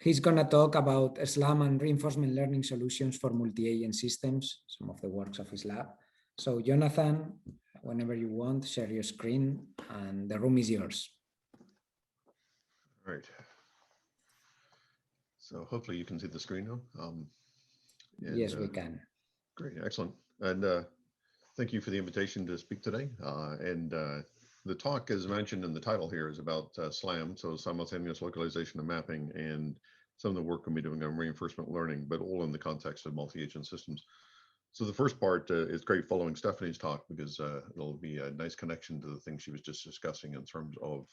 He's going to talk about SLAM and reinforcement learning solutions for multi-agent systems, some of the works of his lab. So Jonathan, whenever you want, share your screen and the room is yours. All right. So hopefully you can see the screen now. Yes, we can. Great, excellent. And thank you for the invitation to speak today. The talk, as mentioned in the title here, is about SLAM, so simultaneous localization and mapping, and some of the work we'll be doing on reinforcement learning, but all in the context of multi-agent systems. So the first part is great following Stephanie's talk, because it'll be a nice connection to the things she was just discussing in terms of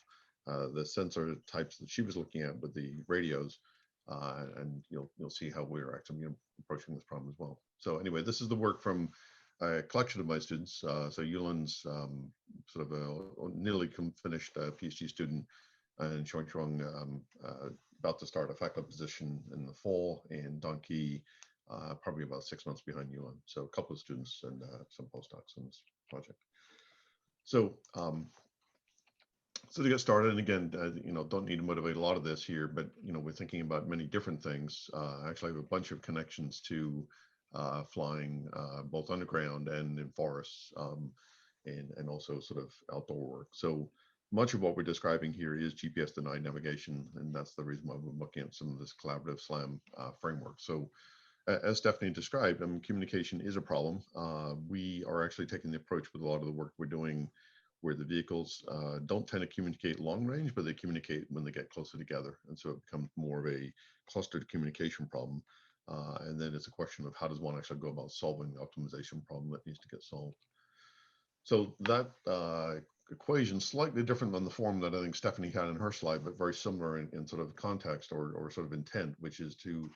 the sensor types that she was looking at with the radios. And you'll see how we're actually approaching this problem as well. So anyway, this is the work from a collection of my students. So Yulin's sort of a nearly finished PhD student, and Chuang about to start a faculty position in the fall, and Don Key probably about 6 months behind Yulin. So a couple of students and some postdocs in this project. So so to get started, and again, don't need to motivate a lot of this here, but we're thinking about many different things. Actually, I have a bunch of connections to flying both underground and in forests, and also sort of outdoor work. So much of what we're describing here is GPS denied navigation, and that's the reason why we're looking at some of this collaborative SLAM framework. So as Stephanie described, communication is a problem. We are actually taking the approach with a lot of the work we're doing where the vehicles don't tend to communicate long range, but they communicate when they get closer together. And so it becomes more of a clustered communication problem. And then it's a question of how does one actually go about solving the optimization problem that needs to get solved. So that equation slightly different than the form that I think Stephanie had in her slide, but very similar in sort of context or sort of intent, which is to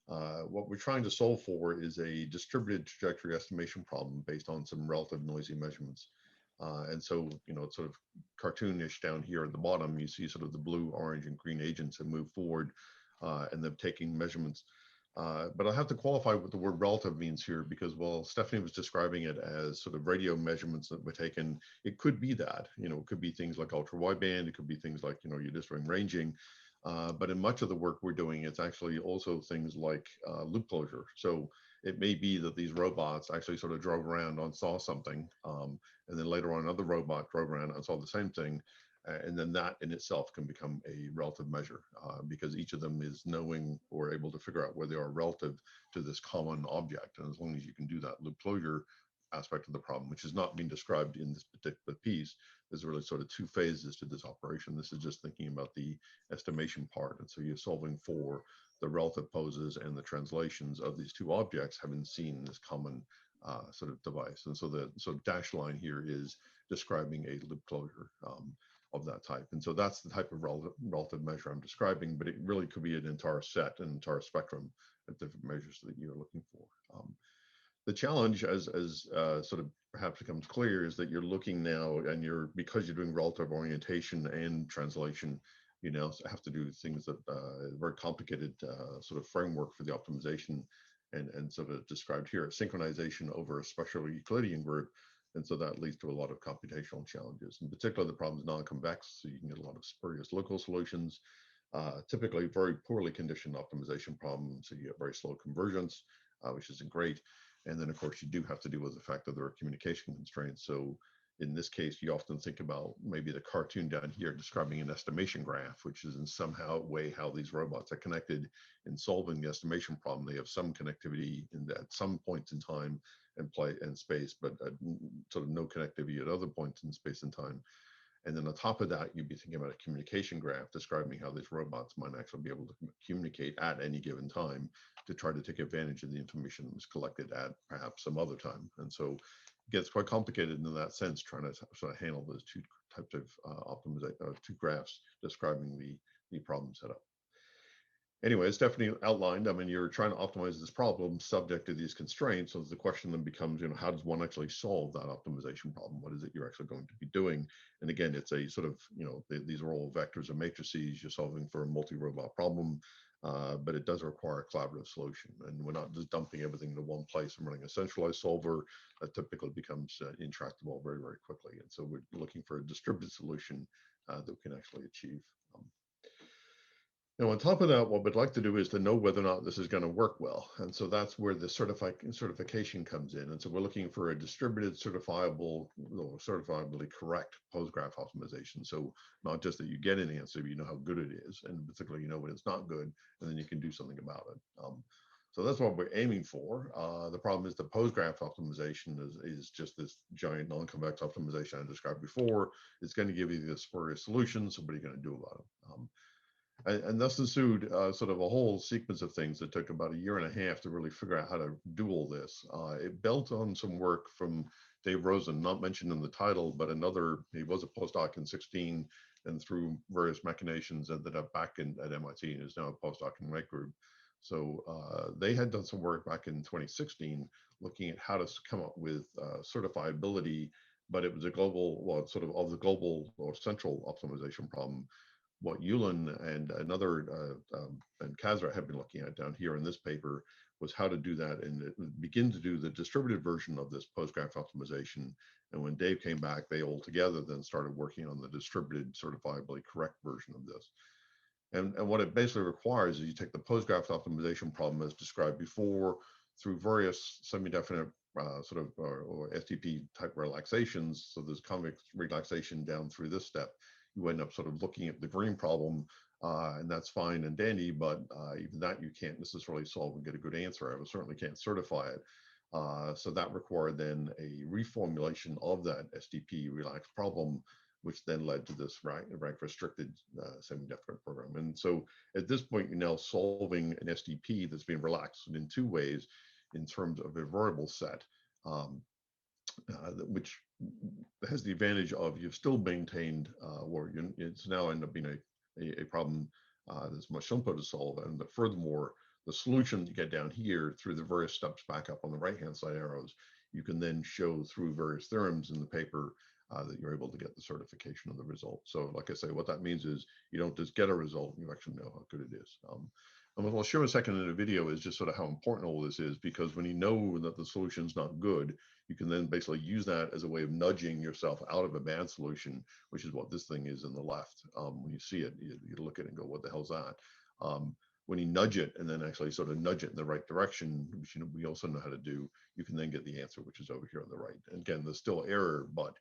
what we're trying to solve for is a distributed trajectory estimation problem based on some relative noisy measurements. And so, it's sort of cartoonish down here at the bottom, you see sort of the blue, orange, and green agents that move forward and they're taking measurements. But I have to qualify what the word relative means here, because while Stephanie was describing it as sort of radio measurements that were taken, it could be that, it could be things like ultra wideband, it could be things like, you're just doing ranging. But in much of the work we're doing, it's actually also things like loop closure. So it may be that these robots actually sort of drove around and saw something, and then later on another robot drove around and saw the same thing. And then that in itself can become a relative measure because each of them is knowing or able to figure out where they are relative to this common object. And as long as you can do that loop closure aspect of the problem, which is not being described in this particular piece, there's really sort of two phases to this operation. This is just thinking about the estimation part. And so you're solving for the relative poses and the translations of these two objects having seen this common sort of device. And so the sort of dashed line here is describing a loop closure of that type. And so that's the type of relative measure I'm describing, but it really could be an entire set, an entire spectrum of different measures that you're looking for. The challenge, as sort of perhaps becomes clear, is that you're looking now, and because you're doing relative orientation and translation, you now have to do things that very complicated sort of framework for the optimization, and sort of described here, synchronization over a special Euclidean group. And so that leads to a lot of computational challenges. In particular, the problem is non-convex, so you can get a lot of spurious local solutions, typically very poorly conditioned optimization problems, so you get very slow convergence, which isn't great. And then, of course, you do have to deal with the fact that there are communication constraints. So in this case, you often think about maybe the cartoon down here describing an estimation graph, which is in somehow way how these robots are connected in solving the estimation problem. They have some connectivity at some points in time and space, but sort of no connectivity at other points in space and time. And then on top of that, you'd be thinking about a communication graph describing how these robots might actually be able to communicate at any given time to try to take advantage of the information that was collected at perhaps some other time. And so it gets quite complicated in that sense, trying to sort of handle those two types of optimization, two graphs describing the problem setup. Anyway, as Stephanie outlined, you're trying to optimize this problem subject to these constraints. So the question then becomes, how does one actually solve that optimization problem? What is it you're actually going to be doing? And again, it's a sort of, these are all vectors and matrices. You're solving for a multi-robot problem, but it does require a collaborative solution. And we're not just dumping everything into one place and running a centralized solver. That typically becomes intractable very, very quickly. And so we're looking for a distributed solution that we can actually achieve. Now, on top of that, what we'd like to do is to know whether or not this is going to work well. And so that's where the certification comes in. And so we're looking for a distributed, certifiable, or certifiably correct postgraph optimization. So not just that you get an answer, but you know how good it is. And particularly, you know when it's not good, and then you can do something about it. So that's what we're aiming for. The problem is the postgraph optimization is just this giant non-convex optimization I described before. It's going to give you the spurious solution. So what are you going to do about it? And thus ensued sort of a whole sequence of things that took about a year and a half to really figure out how to do all this. It built on some work from Dave Rosen, not mentioned in the title, but another, he was a postdoc in 16 and through various machinations ended up back at MIT and is now a postdoc in Wright Group. So they had done some work back in 2016 looking at how to come up with certifiability, but it was a global, well, sort of the global or central optimization problem. What Yulin and and Kazra have been looking at down here in this paper was how to do that and begin to do the distributed version of this postgraph optimization. And when Dave came back, they all together then started working on the distributed certifiably correct version of this. And what it basically requires is you take the postgraph optimization problem as described before through various semi-definite or STP type relaxations. So there's convex relaxation down through this step. You end up sort of looking at the green problem, and that's fine and dandy, but even that you can't necessarily solve and get a good answer. I certainly can't certify it. So that required then a reformulation of that STP relaxed problem, which then led to this rank restricted semi-definite program. And so at this point, you're now solving an STP that's been relaxed in two ways in terms of a variable set. Which has the advantage of you've still maintained, it's now ended up being a problem that's much simpler to solve. And furthermore, the solution you get down here through the various steps back up on the right-hand side arrows, you can then show through various theorems in the paper that you're able to get the certification of the result. So like I say, what that means is you don't just get a result, you actually know how good it is. And what I'll show in a second in a video is just sort of how important all this is, because when you know that the solution's not good, you can then basically use that as a way of nudging yourself out of a bad solution, which is what this thing is in the left. When you see it, you look at it and go, what the hell's that? When you nudge it and then actually sort of nudge it in the right direction, which we also know how to do, you can then get the answer, which is over here on the right. And again, there's still error, but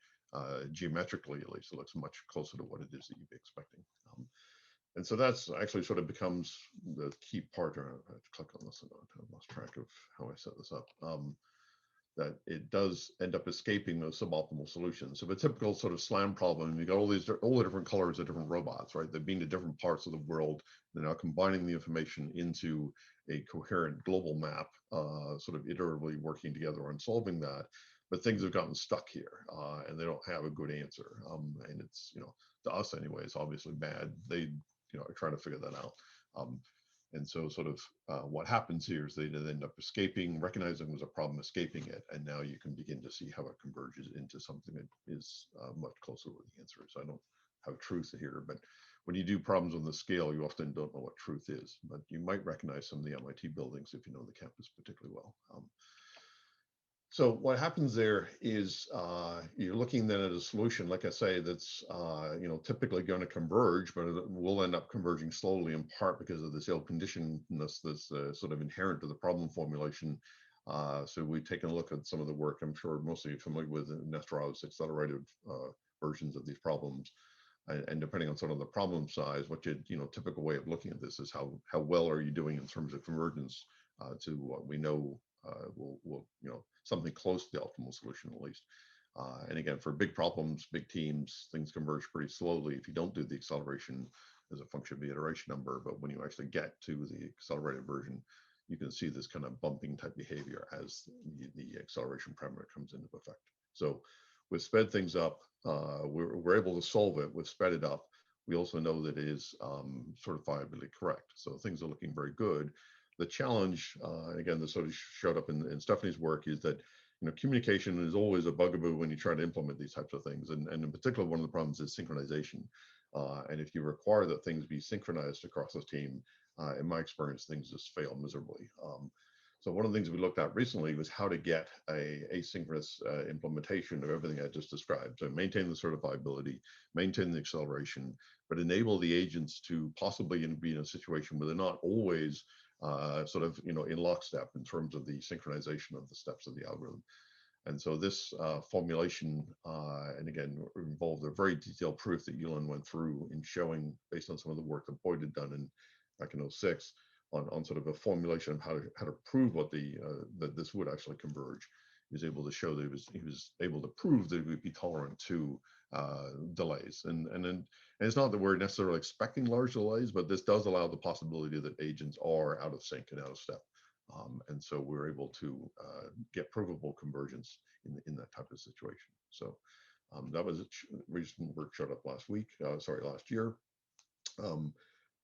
geometrically, at least, it looks much closer to what it is that you'd be expecting. And so that's actually sort of becomes the key part. I have to click on this. I lost track of how I set this up. That it does end up escaping those suboptimal solutions. So a typical sort of SLAM problem, you got all the different colors of different robots, right? They've been to different parts of the world. They're now combining the information into a coherent global map, sort of iteratively working together on solving that. But things have gotten stuck here, and they don't have a good answer. And it's, to us anyway, it's obviously bad. They, are trying to figure that out. And so sort of what happens here is they end up escaping, recognizing there's a problem, escaping it, and now you can begin to see how it converges into something that is much closer to what the answer is. I don't have truth here, but when you do problems on the scale, you often don't know what truth is, but you might recognize some of the MIT buildings if you know the campus particularly well. So what happens there is you're looking then at a solution, like I say, that's typically going to converge, but it will end up converging slowly, in part because of this ill conditionedness that's sort of inherent to the problem formulation. So we've taken a look at some of the work. I'm sure mostly you're familiar with Nesterov's accelerated versions of these problems. And depending on sort of the problem size, what typical way of looking at this is how well are you doing in terms of convergence to what we know will something close to the optimal solution at least. And again, for big problems, big teams, things converge pretty slowly if you don't do the acceleration as a function of the iteration number. But when you actually get to the accelerated version, you can see this kind of bumping type behavior as the acceleration parameter comes into effect. So we've sped things up. We're able to solve it. We've sped it up. We also know that it is certifiably correct. So things are looking very good. The challenge, again, this sort of showed up in Stephanie's work, is that communication is always a bugaboo when you try to implement these types of things, and in particular, one of the problems is synchronization. And if you require that things be synchronized across the team, in my experience, things just fail miserably. So one of the things we looked at recently was how to get a asynchronous implementation of everything I just described. So maintain the certifiability, maintain the acceleration, but enable the agents to possibly be in a situation where they're not always sort of, in lockstep in terms of the synchronization of the steps of the algorithm. And so this formulation, and again, involved a very detailed proof that Yulan went through in showing, based on some of the work that Boyd had done back in '06, on sort of a formulation of how to prove what that this would actually converge. He was able to show that he was able to prove that it would be tolerant to delays. And it's not that we're necessarily expecting large delays, but this does allow the possibility that agents are out of sync and out of step. And so we're able to get provable convergence in that type of situation. So that was a recent work showed up last year.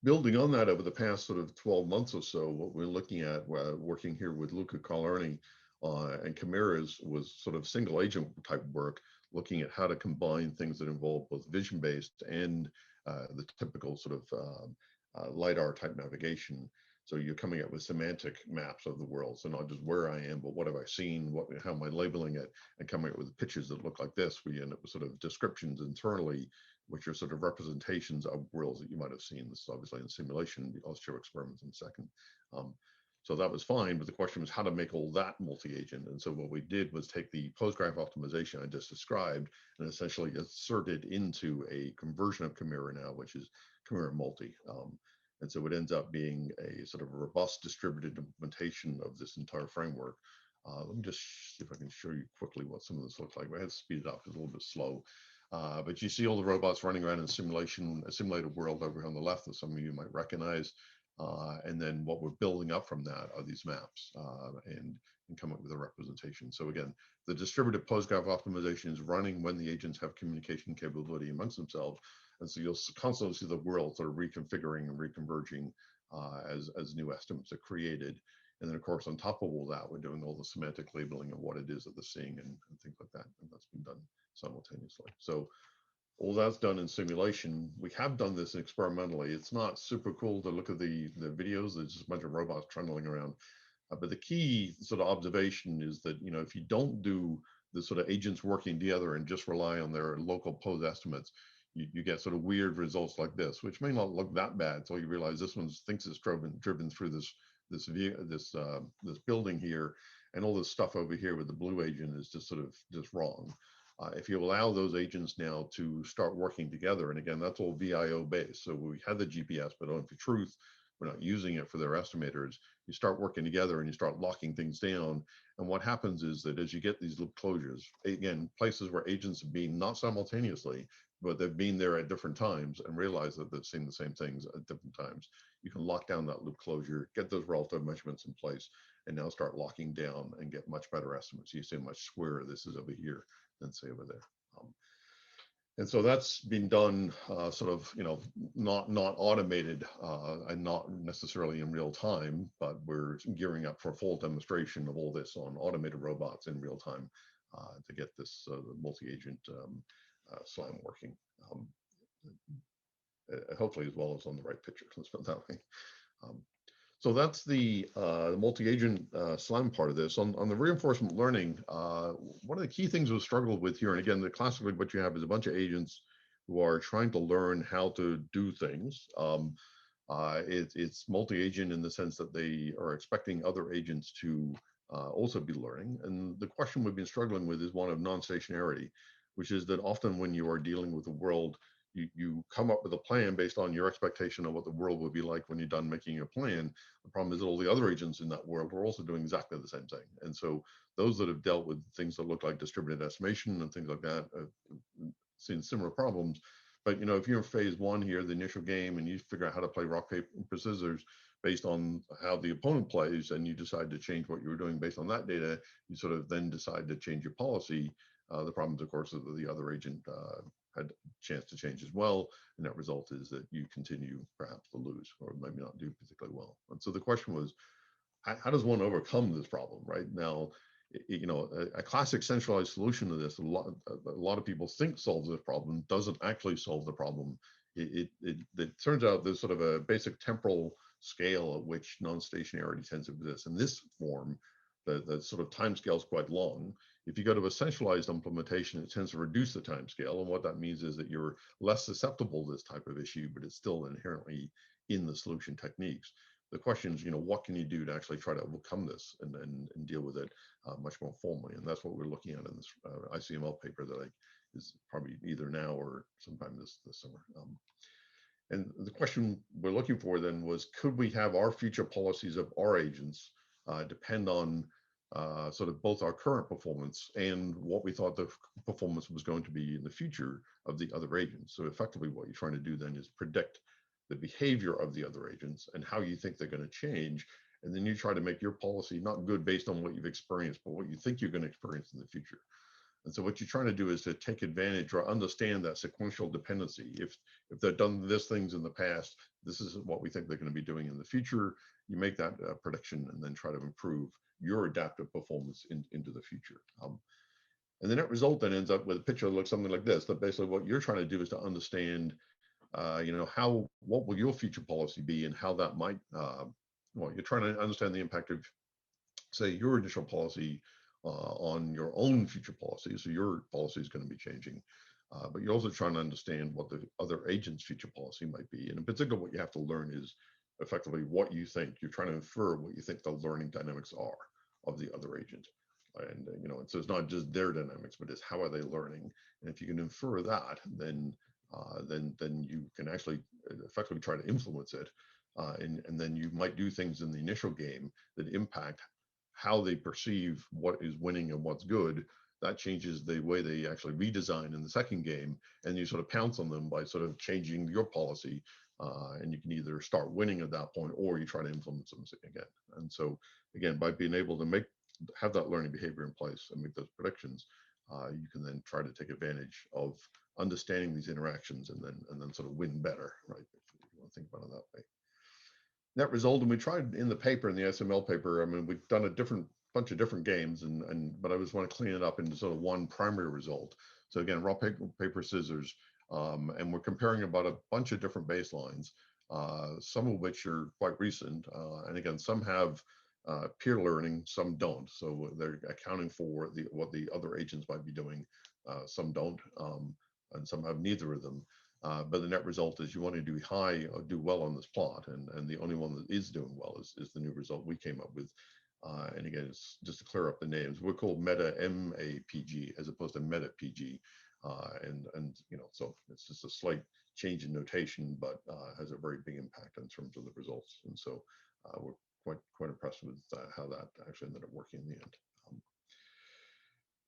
Building on that over the past sort of 12 months or so, what we're looking at working here with Luca Collerni and Chimera's was sort of single agent type work, looking at how to combine things that involve both vision-based and the typical sort of LiDAR type navigation. So you're coming up with semantic maps of the world. So not just where I am, but what have I seen? How am I labeling it? And coming up with pictures that look like this. We end up with sort of descriptions internally, which are sort of representations of worlds that you might have seen. This is obviously in simulation. I'll show experiments in a second. So that was fine, but the question was how to make all that multi-agent. And so what we did was take the postgraph optimization I just described and essentially insert it into a conversion of Chimera now, which is Chimera Multi. And so it ends up being a sort of robust distributed implementation of this entire framework. Let me just see if I can show you quickly what some of this looks like. I had to speed it up, it's a little bit slow. But you see all the robots running around in a simulated world over here on the left that some of you might recognize. And then what we're building up from that are these maps and come up with a representation. So again, the distributed postgraph optimization is running when the agents have communication capability amongst themselves. And so you'll constantly see the world sort of reconfiguring and reconverging as new estimates are created. And then of course, on top of all that, we're doing all the semantic labeling of what it is that they're seeing and things like that. And that's been done simultaneously. So all that's done in simulation. We have done this experimentally. It's not super cool to look at the videos. There's just a bunch of robots trundling around. But the key sort of observation is that, if you don't do the sort of agents working together and just rely on their local pose estimates, you get sort of weird results like this, which may not look that bad until you realize this one thinks it's driven through this building here, and all this stuff over here with the blue agent is just sort of just wrong. If you allow those agents now to start working together, and again, that's all VIO based. So we had the GPS, but in truth, we're not using it for their estimators. You start working together and you start locking things down. And what happens is that as you get these loop closures, again, places where agents have been not simultaneously, but they've been there at different times and realize that they've seen the same things at different times, you can lock down that loop closure, get those relative measurements in place, and now start locking down and get much better estimates. You see how much squarer this is over here than say over there. And so that's been done sort of, not automated and not necessarily in real time, but we're gearing up for a full demonstration of all this on automated robots in real time to get this multi-agent SLAM working. Hopefully as well as on the right picture, let's put it that way. So that's the multi-agent SLAM part of this. On the reinforcement learning, one of the key things we've struggled with here, and again, classically what you have is a bunch of agents who are trying to learn how to do things. It's multi-agent in the sense that they are expecting other agents to also be learning. And the question we've been struggling with is one of non-stationarity, which is that often when you are dealing with the world, you come up with a plan based on your expectation of what the world would be like when you're done making your plan. The problem is that all the other agents in that world are also doing exactly the same thing. And so those that have dealt with things that look like distributed estimation and things like that have seen similar problems. But if you're in phase one here, the initial game, and you figure out how to play rock, paper, scissors based on how the opponent plays, and you decide to change what you were doing based on that data, you sort of then decide to change your policy. The problems, of course, is that the other agent had a chance to change as well, and that result is that you continue perhaps to lose or maybe not do particularly well. And so the question was, how does one overcome this problem? Right now, a classic centralized solution to this, a lot of people think solves this problem, doesn't actually solve the problem. It turns out there's sort of a basic temporal scale at which non-stationarity tends to exist. In this form, the sort of time scale is quite long. If you go to a centralized implementation, it tends to reduce the time scale. And what that means is that you're less susceptible to this type of issue, but it's still inherently in the solution techniques. The question is, what can you do to actually try to overcome this and deal with it much more formally? And that's what we're looking at in this ICML paper that is probably either now or sometime this summer. And the question we're looking for then was, could we have our future policies of our agents depend on sort of both our current performance and what we thought the performance was going to be in the future of the other agents? So effectively what you're trying to do then is predict the behavior of the other agents and how you think they're going to change. And then you try to make your policy not good based on what you've experienced, but what you think you're going to experience in the future. And so what you're trying to do is to take advantage or understand that sequential dependency. If they've done these things in the past, this is what we think they're going to be doing in the future. You make that prediction and then try to improve your adaptive performance into the future. And the net result then ends up with a picture that looks something like this. That basically what you're trying to do is to understand, what will your future policy be and how that might, you're trying to understand the impact of, say, your initial policy on your own future policy. So your policy is going to be changing, but you're also trying to understand what the other agent's future policy might be. And in particular, what you have to learn is effectively what you think. You're trying to infer what you think the learning dynamics are of the other agent. And, and so it's not just their dynamics, but it's how are they learning. And if you can infer that, then you can actually effectively try to influence it. And then you might do things in the initial game that impact how they perceive what is winning and what's good. That changes the way they actually redesign in the second game, and you sort of pounce on them by sort of changing your policy, and you can either start winning at that point or you try to influence them again. And so again, by being able to have that learning behavior in place and make those predictions, you can then try to take advantage of understanding these interactions and then sort of win better, right? If you want to think about it that way. Net result, and we tried in the paper, in the SML paper, I mean, we've done a bunch of different games, but I just want to clean it up into sort of one primary result. So again, rock, paper, scissors, and we're comparing about a bunch of different baselines, some of which are quite recent, and again, some have peer learning, some don't. So they're accounting for what the other agents might be doing, some don't, and some have neither of them. But the net result is you want to do do well on this plot, and the only one that is doing well is the new result we came up with. And again, it's just to clear up the names. We're called Meta MAPG as opposed to Meta PG, and so it's just a slight change in notation, but has a very big impact in terms of the results. And so we're quite impressed with how that actually ended up working in the end.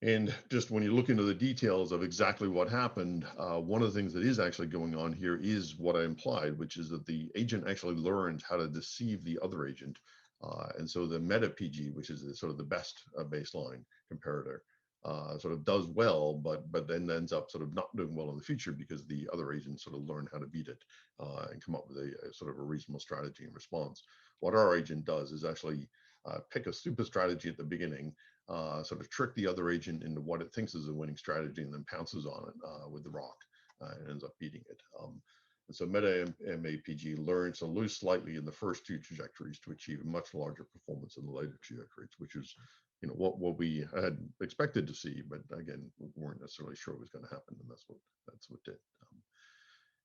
And just when you look into the details of exactly what happened, one of the things that is actually going on here is what I implied, which is that the agent actually learned how to deceive the other agent. And so the meta PG, which is sort of the best baseline comparator, sort of does well, but then ends up sort of not doing well in the future because the other agents sort of learn how to beat it and come up with a sort of a reasonable strategy in response. What our agent does is actually pick a stupid strategy at the beginning, sort of trick the other agent into what it thinks is a winning strategy, and then pounces on it with the rock and ends up beating it. And so Meta MAPG learns to lose slightly in the first two trajectories to achieve a much larger performance in the later trajectories, which is what we had expected to see, but again, we weren't necessarily sure it was going to happen, and that's what did.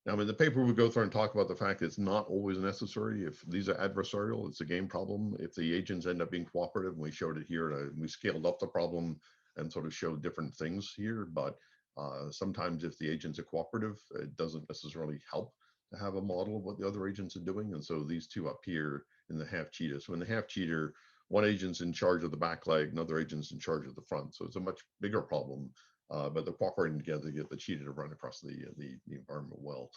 Now, in the paper, we go through and talk about the fact that it's not always necessary. If these are adversarial, it's a game problem. If the agents end up being cooperative, and we showed it here, we scaled up the problem and sort of showed different things here. But sometimes if the agents are cooperative, it doesn't necessarily help to have a model of what the other agents are doing. And so these two up here in the half cheater. So in the half cheater, one agent's in charge of the back leg, another agent's in charge of the front. So it's a much bigger problem. But they're cooperating together to get the cheater to run across the environment well.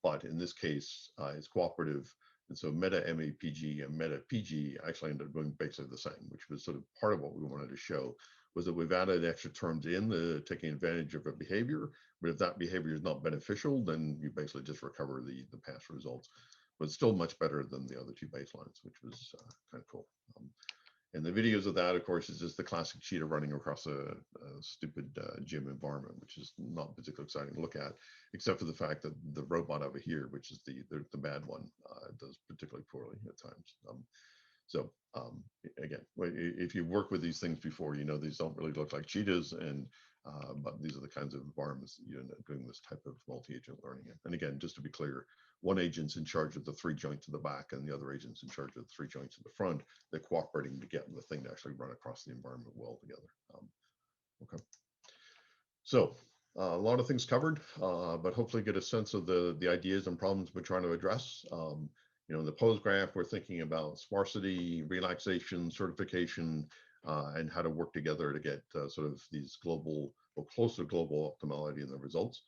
But in this case, it's cooperative. And so Meta MAPG and Meta PG actually ended up doing basically the same, which was sort of part of what we wanted to show, was that we've added extra terms in taking advantage of a behavior. But if that behavior is not beneficial, then you basically just recover the past results. But it's still much better than the other two baselines, which was kind of cool. And the videos of that, of course, is just the classic cheetah running across a stupid gym environment, which is not particularly exciting to look at, except for the fact that the robot over here, which is the bad one, does particularly poorly at times. So again, if you've worked with these things before, you know these don't really look like cheetahs, and but these are the kinds of environments that you end up doing this type of multi-agent learning in. And again, just to be clear, one agent's in charge of the 3 joints at the back, and the other agent's in charge of the 3 joints at the front. They're cooperating to get the thing to actually run across the environment well together. Okay. So a lot of things covered, but hopefully get a sense of the ideas and problems we're trying to address. You know, in the pose graph, we're thinking about sparsity, relaxation, certification, and how to work together to get sort of these global or close to global optimality in the results.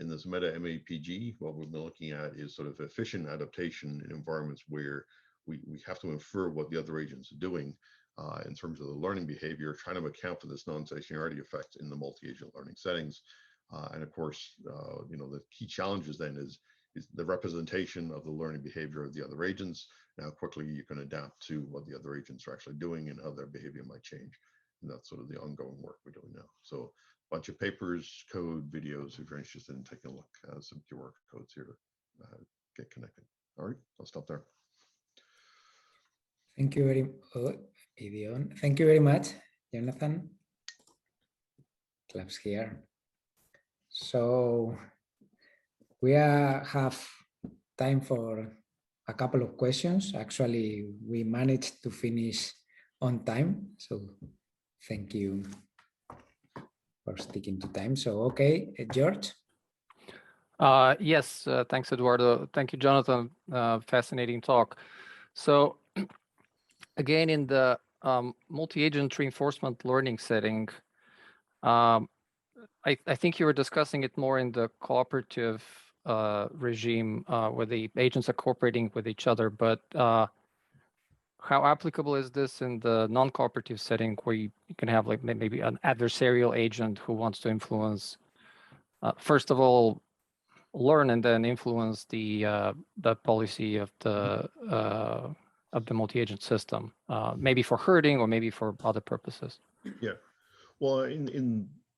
In this meta MAPG, what we've been looking at is sort of efficient adaptation in environments where we have to infer what the other agents are doing in terms of the learning behavior, trying to account for this non-stationarity effect in the multi-agent learning settings. And of course, you know, the key challenges then is the representation of the learning behavior of the other agents, and how quickly you can adapt to what the other agents are actually doing and how their behavior might change. And that's sort of the ongoing work we're doing now. So a bunch of papers, code, videos, if you're interested in taking a look at some QR codes here to get connected. All right, I'll stop there. Thank you very Thank you very much, Jonathan. Claps here. So we have time for a couple of questions. Actually, we managed to finish on time. So thank you for sticking to time. So, okay, George. Yes, thanks, Eduardo. Thank you, Jonathan. Fascinating talk. So again, in the multi-agent reinforcement learning setting, I think you were discussing it more in the cooperative regime where the agents are cooperating with each other, but how applicable is this in the non-cooperative setting where you can have like maybe an adversarial agent who wants to influence, first of all, learn and then influence the policy of the multi-agent system, maybe for herding or maybe for other purposes? Yeah, well,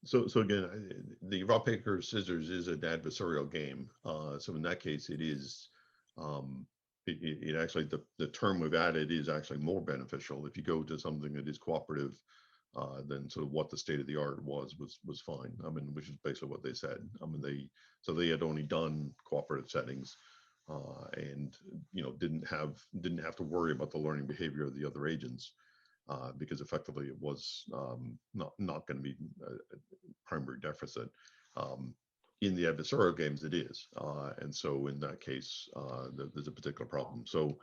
so again, the rock paper scissors is an adversarial game. So in that case, it is it actually the term we've added is actually more beneficial if you go to something that is cooperative. Then sort of what the state of the art was fine. I mean, which is basically what they said. I mean, they had only done cooperative settings, and you know didn't have to worry about the learning behavior of the other agents, because effectively it was not going to be a primary deficit. In the adversarial games, it is, and so in that case, there's a particular problem. So.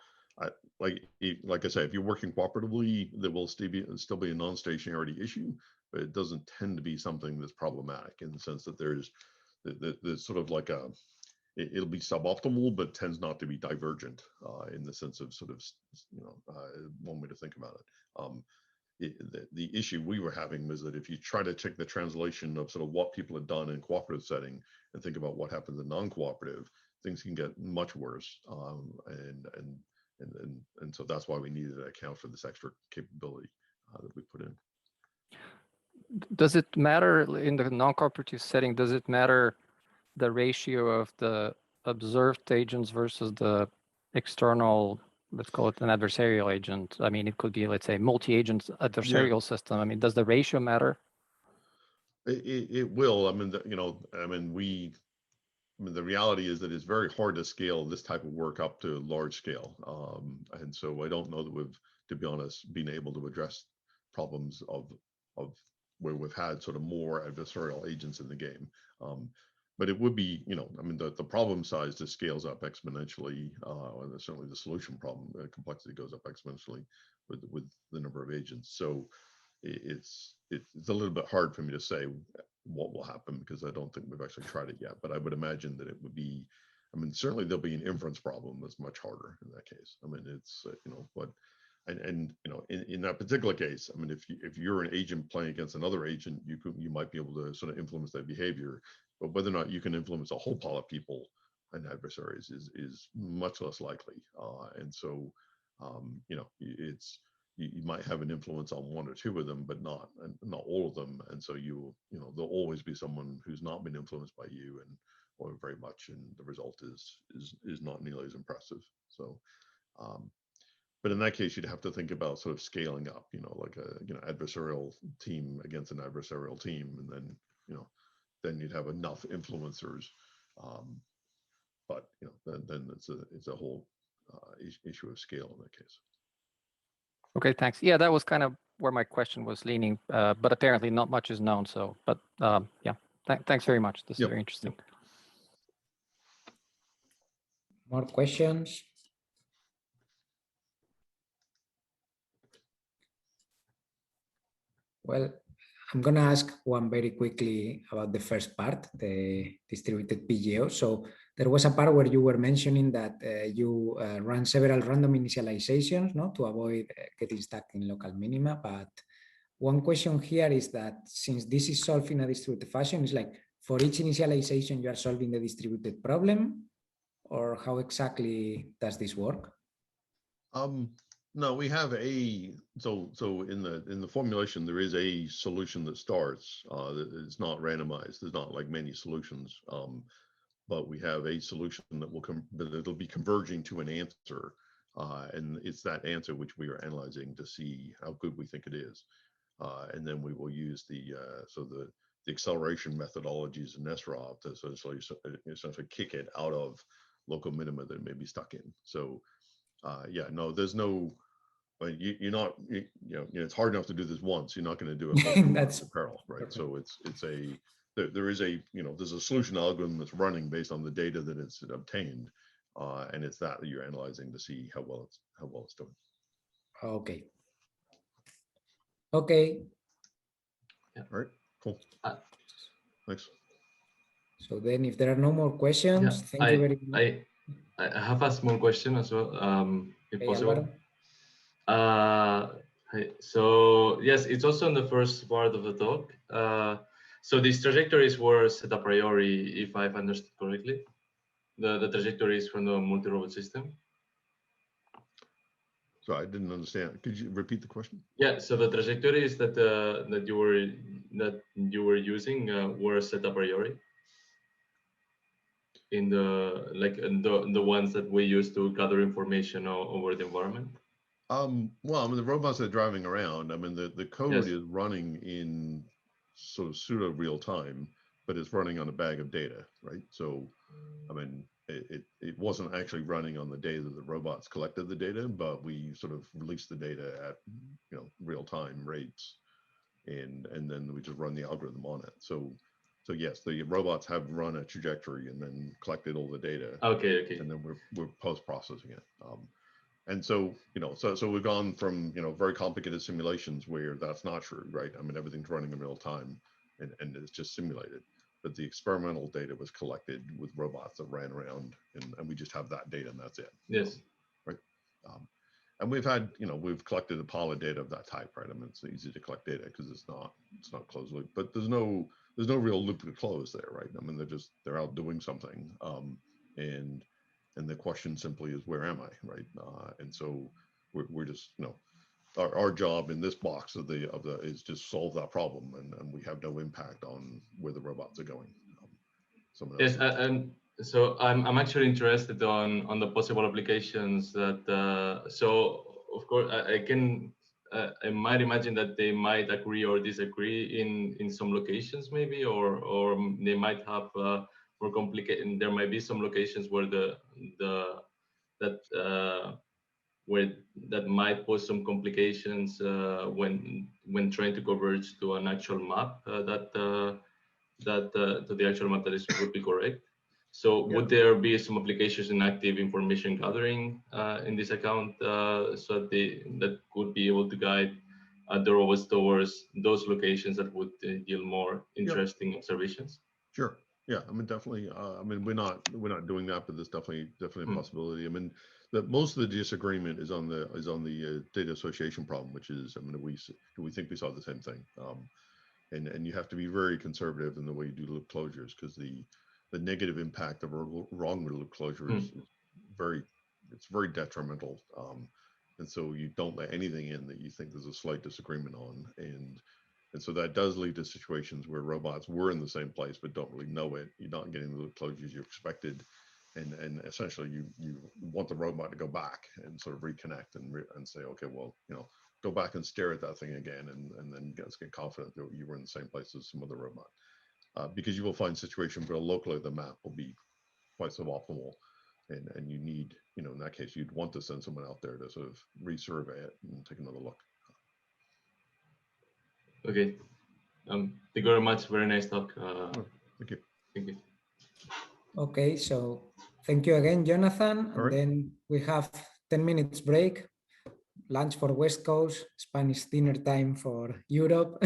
Like I say, if you're working cooperatively, there will still be a non-stationarity issue, but it doesn't tend to be something that's problematic in the sense that there's sort of like it'll be suboptimal, but tends not to be divergent in the sense of sort of, you know, one way to think about it. The issue we were having was that if you try to check the translation of sort of what people have done in cooperative setting and think about what happens in non-cooperative, things can get much worse, and so that's why we needed to account for this extra capability that we put in. Does it matter in the non-cooperative setting? Does it matter the ratio of the observed agents versus the external, let's call it an adversarial agent? I mean, it could be, let's say, multi-agent adversarial system. I mean, does the ratio matter? It will. I mean, the reality is that it's very hard to scale this type of work up to large scale. And so I don't know that we've, to be honest, been able to address problems of where we've had sort of more adversarial agents in the game. But it would be, you know, I mean, the problem size just scales up exponentially, and certainly the solution problem complexity goes up exponentially with the number of agents. So it's a little bit hard for me to say what will happen because I don't think we've actually tried it yet. But I would imagine that it would be, I mean, certainly there'll be an inference problem that's much harder in that case. I mean, it's you know, but and you know, in that particular case, I mean, if you're an agent playing against another agent, you might be able to sort of influence their behavior, but whether or not you can influence a whole pile of people and adversaries is much less likely. And so, you know, it's you might have an influence on one or two of them, but not all of them. And so there'll always be someone who's not been influenced by you or very much, and the result is not nearly as impressive. So, but in that case, you'd have to think about sort of scaling up, like a adversarial team against an adversarial team, and then you'd have enough influencers. But then it's a whole issue of scale in that case. Okay, thanks. Yeah, that was kind of where my question was leaning, but apparently not much is known. So, but yeah, thanks very much. This is very interesting. More questions? Well, I'm going to ask one very quickly about the first part, the distributed PGO. So there was a part where you were mentioning that you run several random initializations, no, to avoid getting stuck in local minima. But one question here is that since this is solved in a distributed fashion, it's like for each initialization you are solving the distributed problem, or how exactly does this work? No, we have so in the formulation there is a solution that starts. It's not randomized. There's not like many solutions, but we have a solution that it'll be converging to an answer, and it's that answer which we are analyzing to see how good we think it is, and then we will use the acceleration methodologies in SROB to essentially kick it out of local minima that it may be stuck in. So. There's no. You're not. It's hard enough to do this once. You're not going to do it That's in parallel, right? perfect. So there's a solution algorithm that's running based on the data that it's obtained, and it's that you're analyzing to see how well it's doing. Okay. Okay. Yeah. All right. Cool. Thanks. So then, if there are no more questions, thank you very much. I have a small question as well, if possible. So yes, it's also in the first part of the talk. So these trajectories were set a priori, if I've understood correctly. The trajectories from the multi-robot system. So I didn't understand. Could you repeat the question? Yeah. So the trajectories that you were using were set a priori. In the ones that we use to gather information over the environment? Well, the robots are driving around. The code is running in sort of pseudo real time, but it's running on a bag of data, right? So, it wasn't actually running on the day that the robots collected the data, but we sort of released the data at real time rates, and then we just run the algorithm on it. So yes, the robots have run a trajectory and then collected all the data. Okay. And then we're post-processing it. And so we've gone from very complicated simulations where that's not true, right? Everything's running in real time, and it's just simulated. But the experimental data was collected with robots that ran around, and we just have that data, and that's it. Yes. Right. And we've collected a pile of data of that type, right? It's easy to collect data because it's not closed loop, but there's no real loop to close there, right? They're out doing something, and the question simply is, where am I, right? And so we're just our job in this box is just solve that problem, and we have no impact on where the robots are going. Yes, and so I'm actually interested on the possible applications that. So of course I might imagine that they might agree or disagree in some locations maybe, or they might have more complicated. There might be some locations where that might pose some complications when trying to converge to an actual map to the actual map that would be correct. So would there be some applications in active information gathering in this account so that could be able to guide the robots towards those locations that would yield more interesting observations? Sure. Yeah. Definitely. We're not doing that, but there's definitely a possibility. Most of the disagreement is on the data association problem, which is, we think we saw the same thing. And you have to be very conservative in the way you do loop closures, because the negative impact of a wrong loop closure is very detrimental. And so you don't let anything in that you think there's a slight disagreement on. And so that does lead to situations where robots were in the same place but don't really know it. You're not getting the closures you expected. And essentially you want the robot to go back and sort of reconnect and say, okay, well, go back and stare at that thing again, and then get confident that you were in the same place as some other robot. Because you will find situations where locally the map will be quite suboptimal, and you need, in that case, you'd want to send someone out there to sort of resurvey it and take another look. Okay. Thank you very much. Very nice talk. Thank you. Thank you. Okay, so thank you again, Jonathan. And right. then we have 10 minutes break, lunch for West Coast, Spanish dinner time for Europe,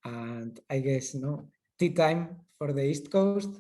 and I guess tea time for the East Coast.